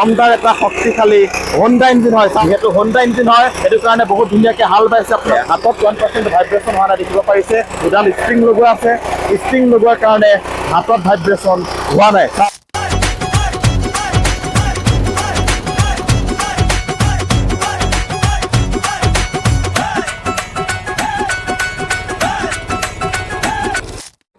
দমদাৰ এটা শক্তিশালী Honda engine হয়। যিহেতু হোণ্ডা ইঞ্জিন হয় সেইটো কাৰণে বহুত ধুনীয়াকৈ হাল বাইছে। আপোনাৰ হাতত 1% ভাইব্ৰেশ্যন হোৱা নাই দেখিব পাৰিছে। দুডাল স্প্ৰিং লগোৱা আছে, স্প্ৰিং লগোৱাৰ কাৰণে হাতত ভাইব্ৰেশ্যন হোৱা নাই।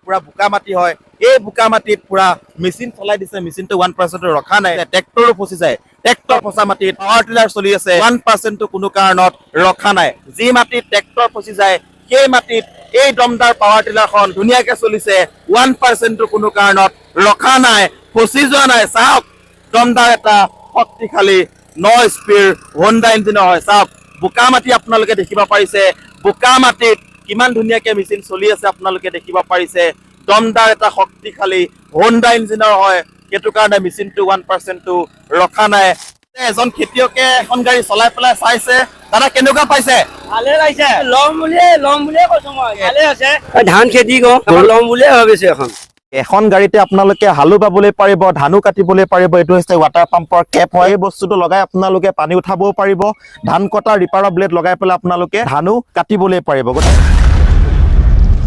পুৰা বোকা মাটি হয়, এই বোকা মাটিত পুৰা মেচিন চলাই দিছে। মেচিনটো 1% ৰখা নাই, ট্ৰেক্টৰো ফচি যায়। ট্ৰেক্টৰ ফচা মাটিত পাৱাৰ টিলাৰ চলি আছে, 1% কোনো কাৰণত ৰখা নাই। যি মাটিত ট্ৰেক্টৰ ফচি যায় সেই মাটিত এই দমদাৰ পাৱাৰ টিলাৰখন ধুনীয়াকে চলিছে, 1% কোনো কাৰণত ৰখা নাই, ফচি যোৱা নাই। চাওক দমদাৰ এটা শক্তিশালী 9 স্পীড হোণ্ডা ইঞ্জিনৰ হয়। চাওক বোকা মাটি আপোনালোকে দেখিব পাৰিছে, বোকা মাটিত কিমান ধুনীয়াকে মেচিন চলি আছে আপোনালোকে দেখিব পাৰিছে। দমদাৰ এটা শক্তিশালী হোণ্ডা ইঞ্জিনৰ হয়, সেইটো কাৰণে মেচিনটো 1% ৰখা নাই। এজন খেতিয়কে এখন গাড়ী চলাই পেলাই চাইছে। দাদা কেনেকুৱা পাইছে? ভালে লাগিছে, লম বুলিয়ে কৈছো মই। ভালে আছে, ধান খেতি লম বুলিয়ে ভাবিছো। এখন গাড়ীতে আপোনালোকে হালো বাবলৈ পাৰিব, ধানো কাটিবলৈ পাৰিব। এইটো হৈছে ৱাটাৰ পাম্পৰ কেপ হয়। এই বস্তুটো লগাই আপোনালোকে পানী উঠাবও পাৰিব। ধান কটা ৰিপাৰৰ ব্লেড লগাই পেলাই আপোনালোকে ধানো কাটিবলৈ পাৰিব।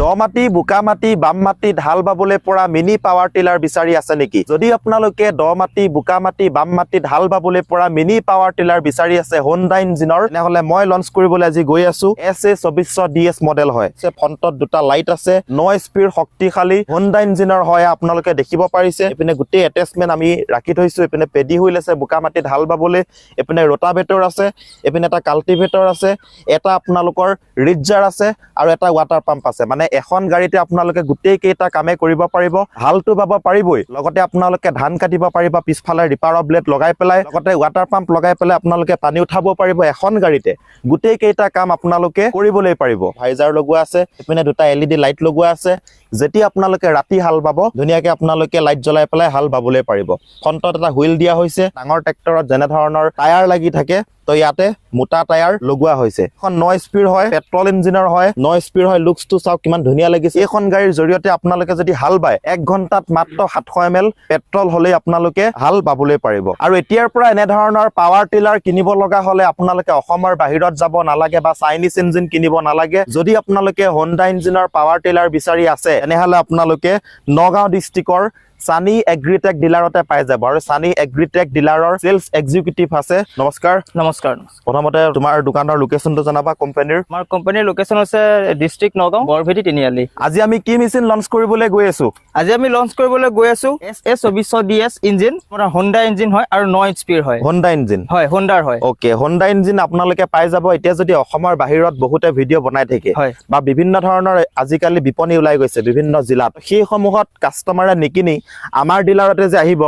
দ মাটি, বোকা মাটি, বাম মাটিত হাল বাবলৈ পৰা মিনি পাৱাৰ টিলাৰ বিচাৰি আছে নেকি? যদি আপোনালোকে দ মাটি, বোকা মাটি, বাম মাটিত হাল বাবলৈ পৰা মিনি পাৱাৰ টিলাৰ বিচাৰি আছে হোণ্ডা ইঞ্জিনৰ, তেনেহলে মই লঞ্চ কৰিবলৈ আজি গৈ আছো। SA2400 DS মডেল হয়। ফ্ৰণ্টত দুটা লাইট আছে, 9 স্পীড শক্তিশালী হোণ্ডা ইঞ্জিনৰ হয়। আপোনালোকে দেখিব পাৰিছে এইপিনে গোটেই এটেচমেণ্ট আমি ৰাখি থৈছো। এইপিনে পেডি হুইল আছে বোকা মাটিত হাল বাবলৈ, এইপিনে ৰোটাভেটৰ আছে, এইপিনে এটা কাল্টিভেটৰ আছে, এটা আপোনালোকৰ ৰিজাৰ আছে আৰু এটা ৱাটাৰ পাম্প আছে। মানে এখন গাড়ীতে আপোনালোকে গোটেই কেইটা কামে কৰিব পাৰিব। হালটো বাব পাৰিবই, লগতে আপোনালোকে ধান কাটিব পাৰিব পিছফালে ৰিপাৰৰ ব্লেড লগাই পেলাই, লগতে ৱাটাৰ পাম্প লগাই পেলাই আপোনালোকে পানী উঠাব পাৰিব। এখন গাড়ীতে গোটেই কেইটা কাম আপোনালোকে কৰিবলৈ পাৰিব। ভাইজাৰ লগোৱা আছে, এইপিনে দুটা LED লাইট লগোৱা আছে। যেতিয়া আপোনালোকে ৰাতি হাল বাব ধুনীয়াকে আপোনালোকে লাইট জ্বলাই পেলাই হাল বাবলৈ পাৰিব। ফ্ৰণ্টত এটা হুইল দিয়া হৈছে। ডাঙৰ ট্ৰেক্টৰত যেনে ধৰণৰ টায়াৰ লাগি থাকে তো ইয়াতে মোটা টায়াৰ লগোৱা হৈছে। এখন 9 স্পীড হয়, পেট্ৰল ইঞ্জিনৰ হয়, 9 স্পীড হয়। লুকছটো চাওক কিমান ধুনীয়া লাগিছে। এইখন গাড়ীৰ জৰিয়তে আপোনালোকে যদি হাল বায় 1 ঘণ্টাত মাত্ৰ 700 ml পেট্ৰল হলে আপোনালোকে হাল বাবলৈ পাৰিব। আৰু এতিয়াৰ পৰা এনে ধৰণৰ পাৱাৰ টিলাৰ কিনিব লগা হলে আপোনালোকে অসমৰ বাহিৰত যাব নালাগে বা চাইনিজ ইঞ্জিন কিনিব নালাগে। যদি আপোনালোকে হোণ্ডা ইঞ্জিনৰ পাৱাৰ টিলাৰ বিচাৰি আছে তেনেহলে আপোনালোকে নগাঁও ডিষ্ট্ৰিক্টৰ সানি এগ্ৰিটেক ডিলাৰতে পাই যাব। আৰু সানি এগ্ৰিটেক ডিলাৰৰ সেলস এক্সিকিউটিভ আছে। নমস্কাৰ। নমস্কাৰ। প্ৰথমতে তোমাৰ দোকানৰ লোকেশনটো জনাবা কোম্পানীৰ। আমাৰ কোম্পানীৰ লোকেশন আছে ডিস্ট্ৰিক্ট নগাঁও, বৰভেটি, তিনিআলি। আজি আমি কি মেচিন লঞ্চ কৰিবলৈ গৈ আছো? আজি আমি লঞ্চ কৰিবলৈ গৈ আছো SA2400 DS ইঞ্জিন। আপোনাৰ হোণ্ডা ইঞ্জিন হয় আৰু 9 স্পীড হয়। হোণ্ডা ইঞ্জিন হয়, হোণ্ডাৰ হয়। ওকে, হোণ্ডা ইঞ্জিন আপোনালোকে পাই যাব। এতিয়া যদি অসমৰ বাহিৰত বহুতে ভিডিঅ' বনাই থাকে বা বিভিন্ন ধৰণৰ আজিকালি বিপণী ওলাই গৈছে বিভিন্ন জিলাত, সেই সমূহত কাষ্টমাৰে নিকিনি আমাৰ ডিলাৰতে যে আহিব,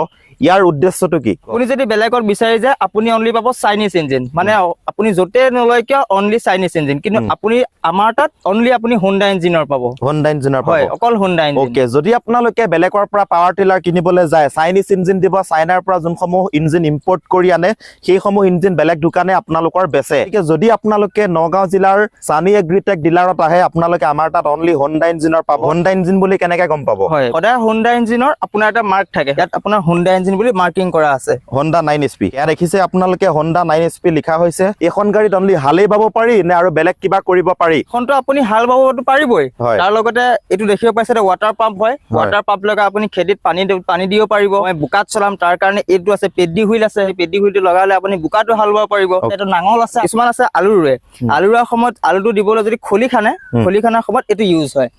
ইয়াৰ উদ্দেশ্যটো কি? আপুনি যদি বেলেগত বিচাৰি যায় আপুনি অনলি পাব চাইনিজ ইঞ্জিন। মানে আপুনি যতে নলয় কিয় অনলি চাইনিজ ইঞ্জিন, কিন্তু আপুনি আমাৰ তাত অনলি আপুনি হোণ্ডা ইঞ্জিনৰ পাব। হোণ্ডা ইঞ্জিনৰ পাব, হয়, অকল হোণ্ডা ইঞ্জিন। ওকে, যদি আপোনালোকে বেলেগৰ পৰা পাৱাৰ টিলাৰ কিনিবলৈ যায় চাইনিজ ইঞ্জিন দিব। চাইনাৰ পৰা যোনসমূহ ইঞ্জিন ইম্পৰ্ট কৰি আনে সেইসমূহ ইঞ্জিন বেলেগ দোকানে আপোনালোকৰ বেচে। যদি আপোনালোকে নগাঁও জিলাৰ সানি এগ্ৰিটেক ডিলাৰত আহে আপোনালোকে আমাৰ তাত অনলি হোণ্ডা ইঞ্জিনৰ পাব। হোণ্ডা ইঞ্জিন বুলি কেনেকে গম পাব? হয়, সদায় হোণ্ডা ইঞ্জিনৰ আপোনাৰ এটা মাৰ্ক থাকে, ইয়াত আপোনাৰ হোণ্ডা ইঞ্জিন বুলি মাৰ্কিং কৰা আছে। হোণ্ডা 9 SP ইয়াত দেখিছে আপোনালোকে হোণ্ডা 9 SP লিখা হৈছে। এইখন গাড়ীত অনলি হালেই বাব পাৰি নে আৰু বেলেগ কিবা কৰিব পাৰি? এখনতো আপুনি হাল বাবতো পাৰিবই, তাৰ লগতে এইটো দেখিব পাইছে ৱাটাৰ পাম্প হয়। ৱাটাৰ পাম্প লগাই আপুনি খেতিত পানী দিব পাৰিব। মই বোকাত চলাম তাৰ কাৰণে এইটো আছে, পেডি হুইল আছে। সেই পেডি হুইলটো লগালে আপুনি বোকাটো হাল বাব পাৰিব। এইটো নাঙল আছে, কিছুমান আছে আলু ৰুৱে। আলু ৰুৱাৰ সময়ত আলুটো দিবলৈ যদি খলি খানে, খলি খানাৰ সময়ত এইটো ইউজ হয়।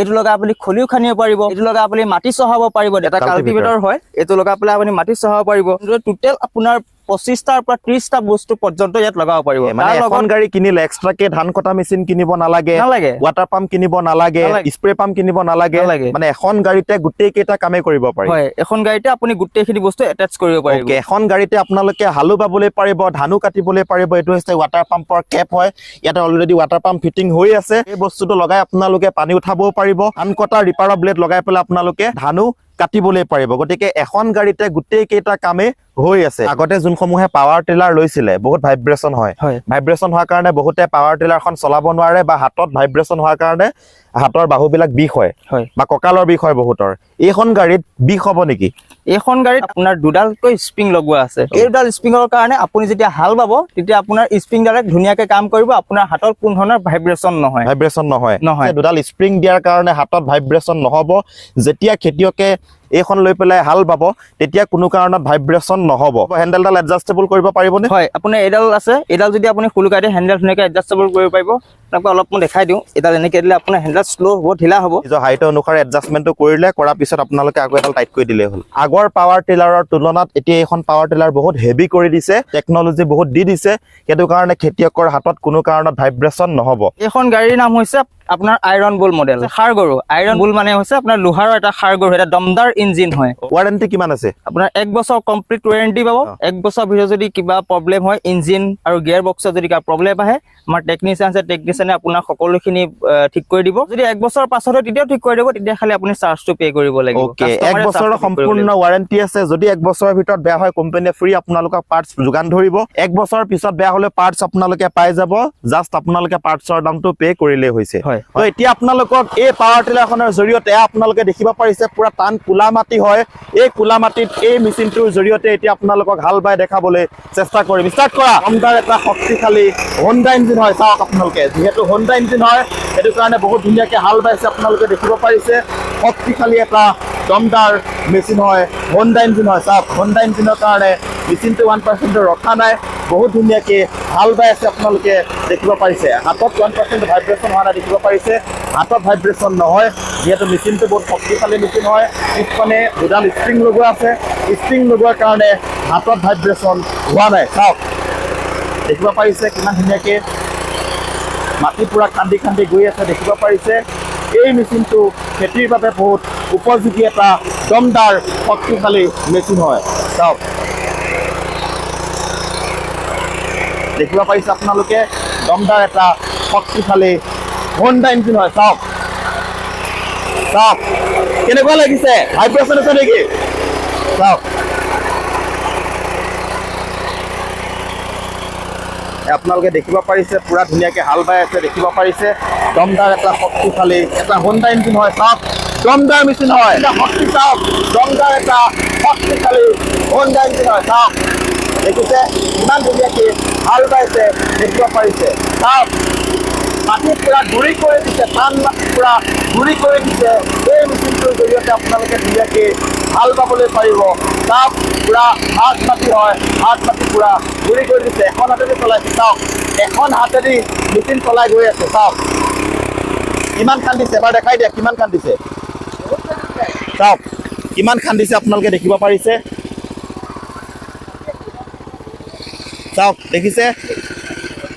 এইটো লগাই আপুনি খলিও খানিব পাৰিব। এইটো লগাই আপুনি মাটি চহাব পাৰিব। এটা কাল্টিভেটৰ হয়, এইটো লগাই পেলাই আপুনি মাটি চহাব পাৰিব। টোটেল আপোনাৰ 25টাৰ পৰা 30টা বস্তু পৰ্যন্ত ইয়াত লগাব পাৰিব। মানে এখন গাড়ী কিনিলে এক্সট্ৰাকে ধান কটা মেচিন কিনিব নালাগে, ৱাটাৰ পাম্প কিনিব নালাগে, স্প্ৰে পাম্প কিনিব নালাগে। মানে এখন গাড়ীতে গোটেই কেইটা কামে কৰিব পাৰি। হয়, এখন গাড়ীতে আপুনি গোটেইখিনি বস্তু এটাচ কৰিব পাৰিব। এখন গাড়ীতে আপোনালোকে হালো বাবলৈ পাৰিব, ধানো কাটিবলৈ পাৰিব। এইটো হৈছে ৱাটাৰ পাম্পৰ কেপ হয়। ইয়াতে অলৰেডি ৱাটাৰ পাম্প ফিটিং হৈ আছে। এই বস্তুটো লগাই আপোনালোকে পানী উঠাবও পাৰিব। ধান কটা ৰিপাৰৰ ব্লেড লগাই পেলাই আপোনালোকে ধানো কাটিবলৈ পাৰিব। গতিকে এখন গাড়ীতে গোটেই কেইটা কামে হৈ আছে আগতে যোনসমূহে পাৱাৰ টিলাৰ লৈছিলে বহুত ভাইব্ৰেচন হয় ভাইব্ৰেচন হোৱাৰ কাৰণে বহুতে পাৱাৰ টিলাৰখন চলাব নোৱাৰে বা হাতত ভাইব্ৰেচন হোৱাৰ কাৰণে হাতৰ বাহুবিলাক বিষ হয় বা কঁকালৰ বিষ হয় বহুতৰ এইখন গাড়ীত বিষ হ'ব নেকি এইখন গাড়ীত আপোনাৰ দুডালকৈ স্প্ৰিং লগোৱা আছে এই দুডাল স্প্ৰিঙৰ কাৰণে আপুনি যেতিয়া হাল বাব তেতিয়া আপোনাৰ স্প্ৰিংডালে ধুনীয়াকৈ কাম কৰিব আপোনাৰ হাতত কোনো ধৰণৰ ভাইব্ৰেচন নহয় দুডাল স্প্ৰিং দিয়াৰ কাৰণে হাতত ভাইব্ৰেচন নহ'ব যেতিয়া খেতিয়কে এইখন লৈ পেলাই হাল বাব তেতিয়া কোনো কাৰণত ভাইব্ৰেচন নহ'ব হেণ্ডেলডাল এডজাষ্টেবল কৰিব পাৰিবনে হয় আপোনাৰ এইডাল আছে এইডাল যদি আপুনি খুলুকাই দিয়ে হেণ্ডেল ধুনীয়াকৈ এডজাষ্টেবল কৰিব পাৰিব আপোনাক অলপ মই দেখাই দিওঁ এইডাল এনেকৈ দিলে আপোনাৰ হেণ্ডেল শ্ল' হ'ব ঢিলা হ'ব নিজৰ হাইটৰ অনুসাৰে এডজাষ্টমেণ্টটো কৰিলে কৰাৰ পিছত আপোনালোকে আকৌ এডাল টাইট কৰি দিলেই হ'ল আগৰ পাৱাৰ টিলাৰৰ তুলনাত এতিয়া এইখন পাৱাৰ টিলাৰ বহুত হেভি কৰি দিছে টেকনলজি বহুত দি দিছে সেইটো কাৰণে খেতিয়কৰ হাতত কোনো কাৰণত ভাইব্ৰেচন নহ'ব এইখন গাড়ীৰ নাম হৈছে আপোনাৰ আইৰন বুল মডেল খাৰগৰু আইৰন বুল মানে হৈছে আপোনাৰ লোহাৰৰ এটা খাৰগৰু এটা দমদাৰ ইঞ্জিন হয় ৱাৰেণ্টি কিমান আছে আপোনাৰ 1 বছৰ কমপ্লিট ৱাৰেণ্টি পাব 1 বছৰ ভিতৰত যদি কিবা প্ৰব্লেম হয় ইঞ্জিন আৰু গিয়াৰ বক্সত যদি কিবা প্ৰব্লেম আহে আমাৰ টেকনিচিয়ানে আপোনাৰ সকলোখিনি ঠিক কৰি দিব যদি 1 বছৰ পাছত হয় তেতিয়াও ঠিক কৰি দিব তেতিয়া খালি আপুনি চাৰ্জটো পে' কৰিব লাগিব ওকে 1 বছৰৰ সম্পূৰ্ণ ৱাৰেণ্টি আছে যদি 1 বছৰৰ ভিতৰত বেয়া হয় কোম্পানীয়ে ফ্ৰী আপোনালোকক পাৰ্টছ যোগান ধৰিব 1 বছৰৰ পিছত বেয়া হ'লে পাৰ্টছ আপোনালোকে পাই যাব জাষ্ট আপোনালোকে পাৰ্টছৰ দামটো পে' কৰিলেই হৈছে তো এতিয়া আপোনালোকক এই পাৱাৰ টিলাৰখনৰ জৰিয়তে আপোনালোকে দেখিব পাৰিছে পুৰা টান কোলা মাটি হয় এই কোলা মাটিত এই মেচিনটোৰ জৰিয়তে এতিয়া আপোনালোকক হাল বাই দেখাবলৈ চেষ্টা কৰিম ষ্টাৰ্ট কৰা হণ্ডাৰ এটা শক্তিশালী হণ্ডা ইঞ্জিন হয় চাওক আপোনালোকে যিহেতু হণ্ডা ইঞ্জিন হয় সেইটো কাৰণে বহুত ধুনীয়াকৈ হাল বাইছে আপোনালোকে দেখিব পাৰিছে শক্তিশালী এটা দমদাৰ মেচিন হয় হণ্ডা ইঞ্জিন হয় চাওক হণ্ডা ইঞ্জিনৰ কাৰণে মেচিনটো 1% ৰখা নাই বহুত ধুনীয়াকৈ হাল বাই আছে আপোনালোকে দেখিব পাৰিছে হাতত 1% ভাইব্ৰেচন হোৱা নাই দেখিব পাৰিছে হাতত ভাইব্ৰেচন নহয় যিহেতু মেচিনটো বহুত শক্তিশালী মেচিন হয় পিছফালে দুডাল স্প্ৰিং লগোৱা আছে স্প্ৰিং লগোৱাৰ কাৰণে হাতত ভাইব্ৰেচন হোৱা নাই চাওক দেখিব পাৰিছে কিমান ধুনীয়াকৈ মাটি পুৰা খান্দি খান্দি গৈ আছে দেখিব পাৰিছে এই মেচিনটো খেতিৰ বাবে বহুত উপযোগী এটা দমদাৰ শক্তিশালী মেচিন হয় চাওক দেখিব পাৰিছে আপোনালোকে দমদাৰ এটা শক্তিশালী হণ্ডা ইঞ্জিন হয় চাওক চাওক কেনেকুৱা লাগিছে ভাইব্ৰেচন আছে নেকি চাওক আপোনালোকে দেখিব পাৰিছে পুৰা ধুনীয়াকৈ হাল বাই আছে দেখিব পাৰিছে দমদাৰ এটা শক্তিশালী এটা হণ্ডা ইঞ্জিন হয় চাওক দমদাৰ মেচিন হয় এটা শক্তি চাওক দমদাৰ এটা শক্তিশালী হণ্ডা ইঞ্জিন হয় চাওক দেখিছে ইমান ধুনীয়াকৈ হাল বাইছে দেখিব পাৰিছে চাওক মাটি পুৰা গুৰি কৰি দিছে টান মাটি পুৰা গুৰি কৰি দিছে এই মেচিনটোৰ জৰিয়তে আপোনালোকে ধুনীয়াকৈ হাল বাবলৈ পাৰিব চাওক পুৰা হাত মাটি হয় হাত মাটি পুৰা গুৰি কৰি দিছে এখন হাতেদি চলাইছে চাওক এখন হাতেদি মেচিন চলাই গৈ আছে চাওক কিমান খান্দিছে এবাৰ দেখাই দিয়া কিমান খান্দিছে চাওক কিমান খান্দিছে আপোনালোকে দেখিব পাৰিছে চাওক দেখিছে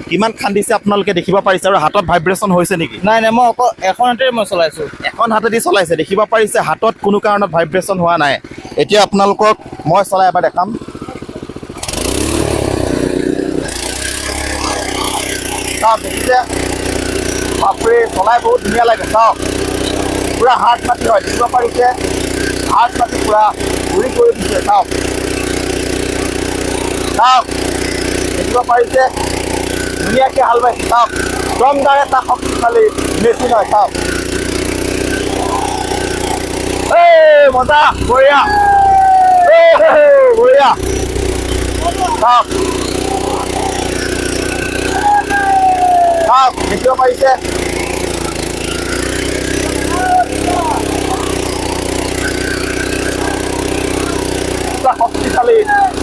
কিমান খান্দিছে আপোনালোকে দেখিব পাৰিছে আৰু হাতত ভাইব্ৰেচন হৈছে নেকি নাই মই অকল এখন হাতেৰে মই চলাইছোঁ এখন হাতেদি চলাইছে দেখিব পাৰিছে হাতত কোনো কাৰণত ভাইব্ৰেচন হোৱা নাই এতিয়া আপোনালোকক মই চলাই এবাৰ দেখাম চাওক দেখিছে বাপৰে চলাই বহুত ধুনীয়া লাগে চাওক পুৰা হাত মাটি হয় দেখিব পাৰিছে হাত মাটি পুৰা ঘূৰি কৰি দিছে চাওক চাওক দেখিব পাৰিছে ধুনীয়াকৈ হাল বাইছে চাওক দমদাৰ এটা শক্তিশালী মেচিন হয় চাওক মজা বঢ়িয়া বঢ়িয়া চাওক চাওক দেখিব পাৰিছে শক্তিশালী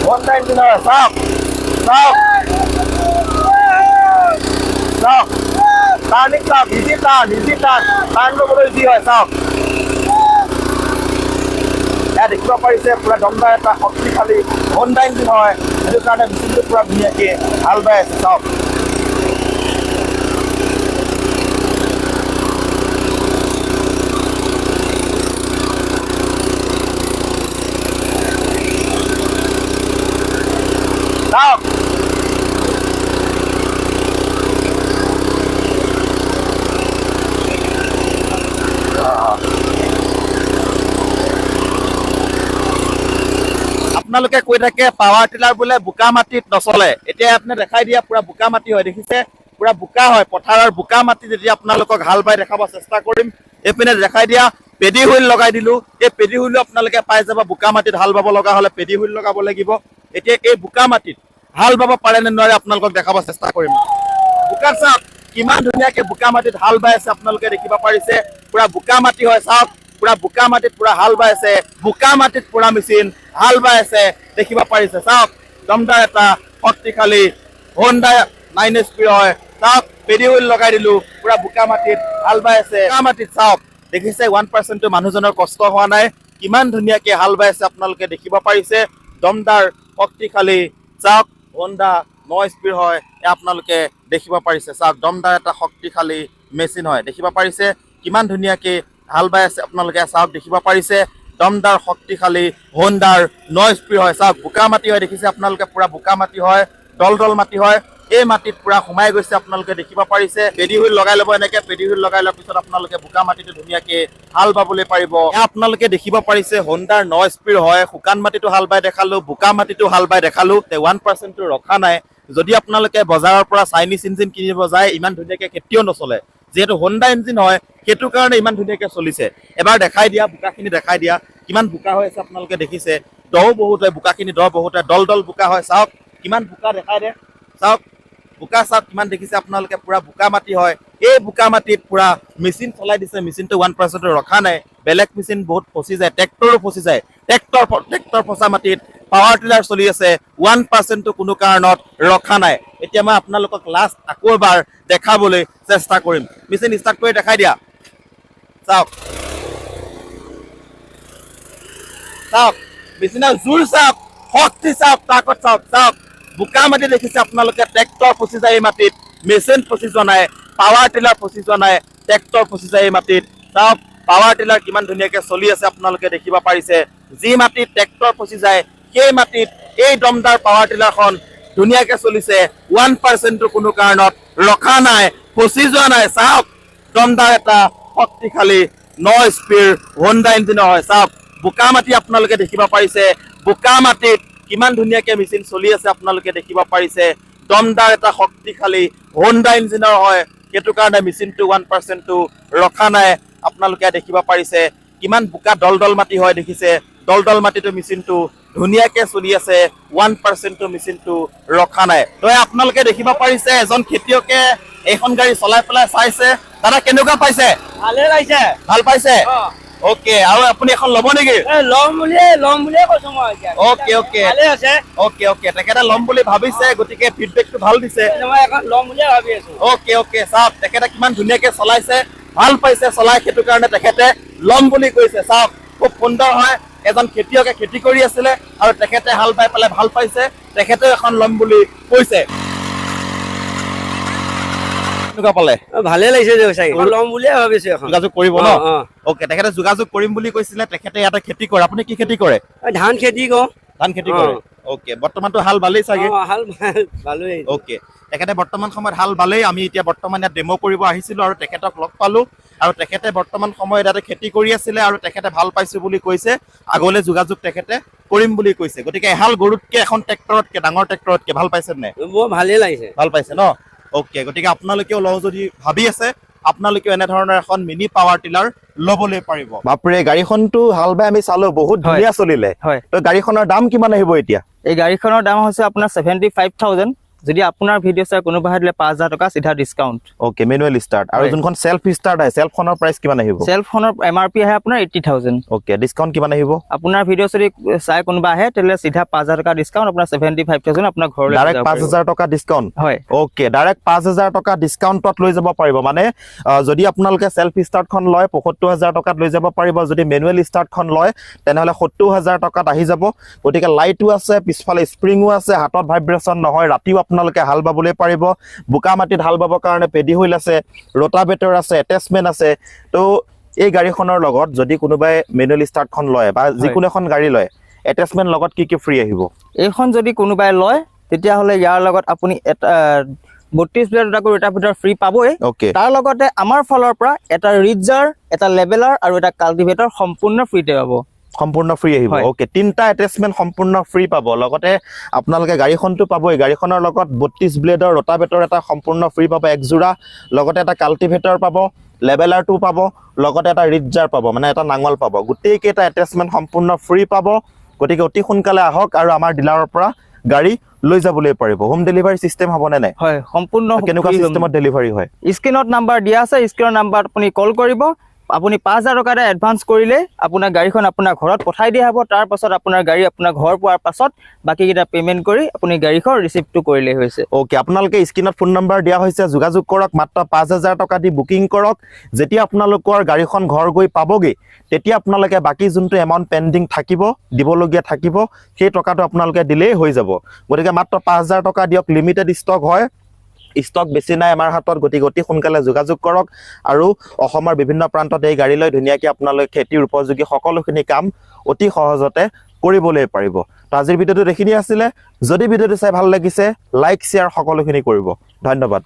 হণ্ডা ইঞ্জিন হয় চাওক চাওক চাওক টাৰ্ণিং চাওক ইজি টাৰ্ণ ল'বলৈ ইজি হয় চাওক এয়া দেখিব পাৰিছে পুৰা দমদাৰ এটা শক্তিশালী হণ্ডা ইঞ্জিন হয় সেইটো কাৰণে মেচিনটো পুৰা ধুনীয়াকৈ হাল বাই আছে চাওক চাওক আপোনালোকে কৈ থাকে পাৱাৰ টিলাৰ বোলে বোকা মাটিত নচলে, এতিয়া আপুনি দেখাই দিয়া পুৰা বোকা মাটি হয়, দেখিছে পুৰা বোকা হয়, পথাৰৰ বোকা মাটি যেতিয়া আপোনালোকক হাল বাই দেখাব চেষ্টা কৰিম। এইপিনে দেখাই দিয়া পেডি হুইল লগাই দিলো, এই পেডি হুইলো আপোনালোকে পাই যাব। বোকা মাটিত হাল বাব লগা হলে পেডি হুইল লগাব লাগিব। এতিয়া এই বোকা মাটিত হাল বাব পাৰে নে নোৱাৰে আপোনালোকক দেখাব চেষ্টা কৰিম। বোকা চাওক কিমান ধুনীয়াকে বোকা মাটিত হাল বাই আছে, আপোনালোকে দেখিব পাৰিছে পুৰা বোকা মাটি হয়। চাওক পুৰা বোকা মাটিত পুৰা হাল বাই আছে, বোকা মাটিত পুৰা মেচিন হাল বাই আছে, দেখিব পাৰিছে। চাওক দমদাৰ এটা শক্তিশালী হোণ্ডা 9 HP হয়। চাওক পেডি হুইল লগাই দিলো, পুৰা বোকা মাটিত হাল বাই আছে। বোকা মাটিত চাওক দেখিছে 1% মানুহজনৰ কষ্ট হোৱা নাই, কিমান ধুনীয়াকে হাল বাই আছে আপোনালোকে দেখিব পাৰিছে। দমদাৰ শক্তিশালী চাওক হোণ্ডা 9 HP হয়, আপোনালোকে দেখিব পাৰিছে। চাওক দমদাৰ এটা শক্তিশালী মেচিন হয়, দেখিব পাৰিছে কিমান ধুনীয়াকে হাল বাই আছে আপোনালোকে। চাওক দেখিব পাৰিছে দমদাৰ শক্তিশালী হোণ্ডাৰ 9 HP হয়। চাওক বোকা মাটি হয়, দেখিছে আপোনালোকে পুৰা বোকা মাটি হয়, দল মাটি হয়। এই মাটিত পুৰা সোমাই গৈছে আপোনালোকে দেখিব পাৰিছে। পেডি হুইল লগাই ল'ব, এনেকে পেডি হুইল লগাই লোৱাৰ পিছত আপোনালোকে বোকা মাটিটো ধুনীয়াকে হাল বাবলৈ পাৰিব। আপোনালোকে দেখিব পাৰিছে হোণ্ডাৰ 9 HP হয়। শুকান মাটিটো হাল বাই দেখালো, বোকা মাটিটো হাল বাই দেখালো, 1% ৰখা নাই। যদি আপোনালোকে বজাৰৰ পৰা চাইনিজ ইঞ্জিন কিনিব যায়, ইমান ধুনীয়াকে কেতিয়াও নচলে, যিহেতু হোণ্ডা ইঞ্জিন হয় সেইটো কাৰণে ইমান ধুনীয়াকে চলিছে। এবাৰ দেখাই দিয়া বোকাখিনি, দেখাই দিয়া কিমান বোকা হৈ আছে আপোনালোকে দেখিছে। দও বহুত হয়, বোকাখিনি দ বহুত হয়, দল বোকা হয়। চাওক কিমান বোকা দেখাই দে, চাওক বোকা চাওক কিমান দেখিছে আপোনালোকে, পুৰা বোকা মাটি হয়। এই বোকা মাটিত পুৰা মেচিন চলাই দিছে, মেচিনটো 1% ৰখা নাই। বেলেগ মেচিন বহুত ফচি যায়, ট্ৰেক্টৰো ফচি যায়। ট্ৰেক্টৰ ফচা মাটিত পাৱাৰ টিলাৰ চলি আছে, 1% কোনো কাৰণত ৰখা নাই। এতিয়া মই আপোনালোকক লাষ্ট আকৌ এবাৰ দেখাবলৈ চেষ্টা কৰিম। মেচিন ষ্টাৰ্ট কৰি দেখাই দিয়া। চাওক চাওক মেচিনৰ জোৰ চাওক, শক্তি চাওক, তাকত চাওক। চাওক বোকা মাটি দেখিছে আপোনালোকে, ট্ৰেক্টৰ ফচি যায় এই মাটিত, মেচিন ফচি যোৱা নাই, পাৱাৰ টিলাৰ ফচি যোৱা নাই, ট্ৰেক্টৰ ফচি যায় এই মাটিত। চাওক পাৱাৰ টিলাৰ কিমান ধুনীয়াকে চলি আছে আপোনালোকে দেখিব পাৰিছে। যি মাটিত ট্ৰেক্টৰ ফচি যায় সেই মাটিত এই দমদাৰ পাৱাৰ টিলাৰখন ধুনীয়াকে চলিছে, 1% কোনো কাৰণত ৰখা নাই, ফচি যোৱা নাই। চাওক দমদাৰ এটা শক্তিশালী 9 HP হোণ্ডা ইঞ্জিনৰ হয়। চাওক বোকা মাটি আপোনালোকে দেখিব পাৰিছে, বোকা মাটিত কিমান ধুনীয়াকে মেচিন চলি আছে আপোনালোকে দেখিব পাৰিছে। দমদাৰ এটা শক্তিশালী হোণ্ডা ইঞ্জিনৰ হয়, সেইটো কাৰণে মেচিনটো 1% ৰখা নাই। আপোনালোকে দেখিব পাৰিছে কিমান বোকা দল মাটি হয়, দেখিছে দল মাটিটো মেচিনটো ধুনীয়াকে চলি আছে, 1% মেচিনটো ৰখা নাই। তই আপোনালোকে দেখিব পাৰিছে এজন খেতিয়কে এইখন গাড়ী চলাই পেলাই চাইছে। দাদা কেনেকুৱা পাইছে? ভালে লাগিছে, ভাল পাইছে? ওকে, আৰু আপুনি এখন ল'ব নেকি? লম বুলিয়ে কৈছো মই এতিয়া। ওকে ভালে আছে। ওকে তেখেতে ল'ম বুলি ভাবিছে, গতিকে ফিডবেকটো ভাল দিছে। মই এখন লম বুলিয়ে ভাবি আছো। ওকে চাওক তেখেতে কিমান ধুনীয়াকে চলাইছে, ভাল পাইছে চলাই, সেইটো কাৰণে তেখেতে ল'ম বুলি কৈছে। চাওক খুব সুন্দৰ হয়, এজন খেতিয়কে খেতি কৰি আছিলে আৰু তেখেতে হাল বাই পেলাই ভাল পাইছে, তেখেতেও এখন ল'ম বুলি কৈছে। পালে ভালে লাগিছে, লম বুলিয়ে ভাবিছো এখন। যোগাযোগ কৰিব ন? ওকে, তেখেতে যোগাযোগ কৰিম বুলি কৈছিলে। তেখেতে ইয়াতে খেতি কৰে। আপুনি কি খেতি কৰে? ধান খেতি কৰো। ধান খেতি কৰে। ওকে, বৰ্তমানতো হাল বালেই চাগে? হাল ভালেই। ওকে, তেখেতে বৰ্তমান সময়ত হাল বালেই। আমি এতিয়া বৰ্তমান ইয়াত ডেমো কৰিব আহিছিলো আৰু তেখেতক লগ পালো, আৰু তেখেতে বৰ্তমান সময়ত ইয়াতে খেতি কৰি আছিলে আৰু তেখেতে ভাল পাইছো বুলি কৈছে। আগলৈ যোগাযোগ তেখেতে কৰিম বুলি কৈছে। গতিকে এহাল গৰুতকে এখন ট্ৰেক্টৰতকে, ডাঙৰ ট্ৰেক্টৰতকে ভাল পাইছে নে? মোৰ ভালেই লাগিছে। ভাল পাইছে ন? ওকে, গতিকে আপোনালোকেও লওঁ যদি ভাবি আছে, আপোনালোকেও এনেধৰণৰ এখন মিনি পাৱাৰ টিলাৰ ল'বলৈ পাৰিব। বাপৰে, গাড়ীখনটো হাল বাই আমি চালো, বহুত ধুনীয়া চলিলে। হয়, তো গাড়ীখনৰ দাম কিমান আহিব এতিয়া? এই গাড়ীখনৰ দাম হৈছে আপোনাৰ 75,000। যদি আপোনাৰ ভিডিঅ' চাই কোনোবাই দিলে 5,000 টকা চিধা ডিছকাউণ্ট। Okay, manual start. আৰু যোনখন সেলফ ষ্টাৰ্ট হয়, সেলফখনৰ প্ৰাইচ কিমান আহিব? সেলফখনৰ MRP আহে আপোনাৰ 80,000। ওকে, ডিছকাউণ্ট কিমান আহিব? আপোনাৰ ভিডিঅ' যদি চাই কোনোবা আহে তেতিয়াহ'লে চিধা 5,000 টকা ডিছকাউণ্ট, আপোনাৰ 75,000 আপোনাৰ ঘৰলৈ ডাইৰেক্ট 5,000 টকা ডিছকাউণ্ট? হয়। ওকে, ডাইৰেক্ট 5,000 টকা ডিছকাউণ্টত লৈ যাব পাৰিব। মানে যদি আপোনালোকে সেলফ ষ্টাৰ্টখন লয় 75,000 টকাত লৈ যাব পাৰিব। যদি মেনুৱেল ষ্টাৰ্টখন লয় তেনেহ'লে 70,000 টকাত আহি যাব। গতিকে লাইটো আছে, পিছফালে স্প্ৰিঙো আছে, হাতত ভাইব্ৰেশ্যন নহয়, ৰাতিও আপোনালোকে হাল বাবলৈ পাৰিব। বোকা মাটিত হাল বাবৰ কাৰণে পেডি হুইল আছে, ৰোটাভেটৰ আছে, এটেচমেণ্ট আছে। তো এই গাড়ীখনৰ লগত যদি কোনোবাই মেনুৱেল ষ্টাৰ্টখন লয় বা যিকোনো এখন গাড়ী লয়, এটেচমেণ্ট লগত কি কি ফ্ৰী আহিব? এইখন যদি কোনোবাই লয় তেতিয়াহ'লে ইয়াৰ লগত আপুনি 32 প্লেট এটা ৰোটাভেটৰ ফ্ৰী পাবই। ওকে, তাৰ লগতে আমাৰ ফালৰ পৰা এটা ৰিজাৰ, এটা লেবেলাৰ আৰু এটা কাল্টিভেটৰ সম্পূৰ্ণ ফ্ৰীতে পাব। সম্পূৰ্ণ ফ্ৰী আহিব হয়। ওকে 3টা এটাচমেন্ট সম্পূৰ্ণ ফ্ৰী পাব লগতে আপোনালোকে গাড়ীখনটো পাব এই গাড়ীখনৰ লগত 32 ব্লেডৰ ৰোটাভেটৰ এটা সম্পূৰ্ণ ফ্ৰী পাব এক জোৰা লগতে এটা কাল্টিভেটৰ পাব লেভেলাৰটো পাব লগতে এটা ৰিডজাৰ পাব মানে এটা নাঙল পাব গোটেই কেইটা এটাচমেন্ট সম্পূৰ্ণ ফ্ৰী পাব গতিকে অতি সোনকালে আহক আৰু আমাৰ ডিলাৰৰ পৰা গাড়ী লৈ যাবলৈ পাৰিব হোম ডেলিভাৰী সিস্টেম হ'বনে নাই হয় সম্পূৰ্ণ কেনেকুৱা সিস্টেমত ডেলিভাৰী হয় স্ক্ৰিনত নাম্বাৰ দিয়া আছে স্ক্ৰিনৰ নাম্বাৰ আপুনি কল কৰিব আপুনি 5000 টকা এটা এডভান্স কৰিলে আপোনাৰ গাড়ীখন আপোনাৰ ঘৰত পঠাই দিয়া হ'ব তাৰ পাছত আপোনাৰ গাড়ী আপোনাৰ ঘৰ পোৱাৰ পাছত বাকিকেইটা পেমেন্ট কৰি আপুনি গাড়ীখন ৰিচিভটো কৰিলে হৈছে ওকে আপোনালোকে স্ক্ৰিনত ফোন নম্বৰ দিয়া হৈছে যোগাযোগ কৰক মাত্ৰ 5000 টকা দি বুকিং কৰক যেতিয়া আপোনালোকৰ গাড়ীখন ঘৰ গৈ পাবগে তেতিয়া আপোনালোকে বাকি যোনটো এমাউন্ট পেন্ডিং থাকিব দিবলগীয়া থাকিব সেই টকাটো আপোনালোকে দিলেই হৈ যাব গতিকে মাত্ৰ 5000 টকা দিয়ক লিমিটেড ষ্টক হয় ষ্টক বেছি নাই আমাৰ হাতত গতিকে অতি সোনকালে যোগাযোগ কৰক আৰু অসমৰ বিভিন্ন প্ৰান্তত এই গাড়ী লৈ ধুনীয়াকৈ আপোনালোকে খেতিৰ উপযোগী সকলোখিনি কাম অতি সহজতে কৰিবলৈ পাৰিব তো আজিৰ ভিডিঅ'টো দেখিনি আছিলে যদি ভিডিঅ'টো চাই ভাল লাগিছে লাইক শ্বেয়াৰ সকলোখিনি কৰিব ধন্যবাদ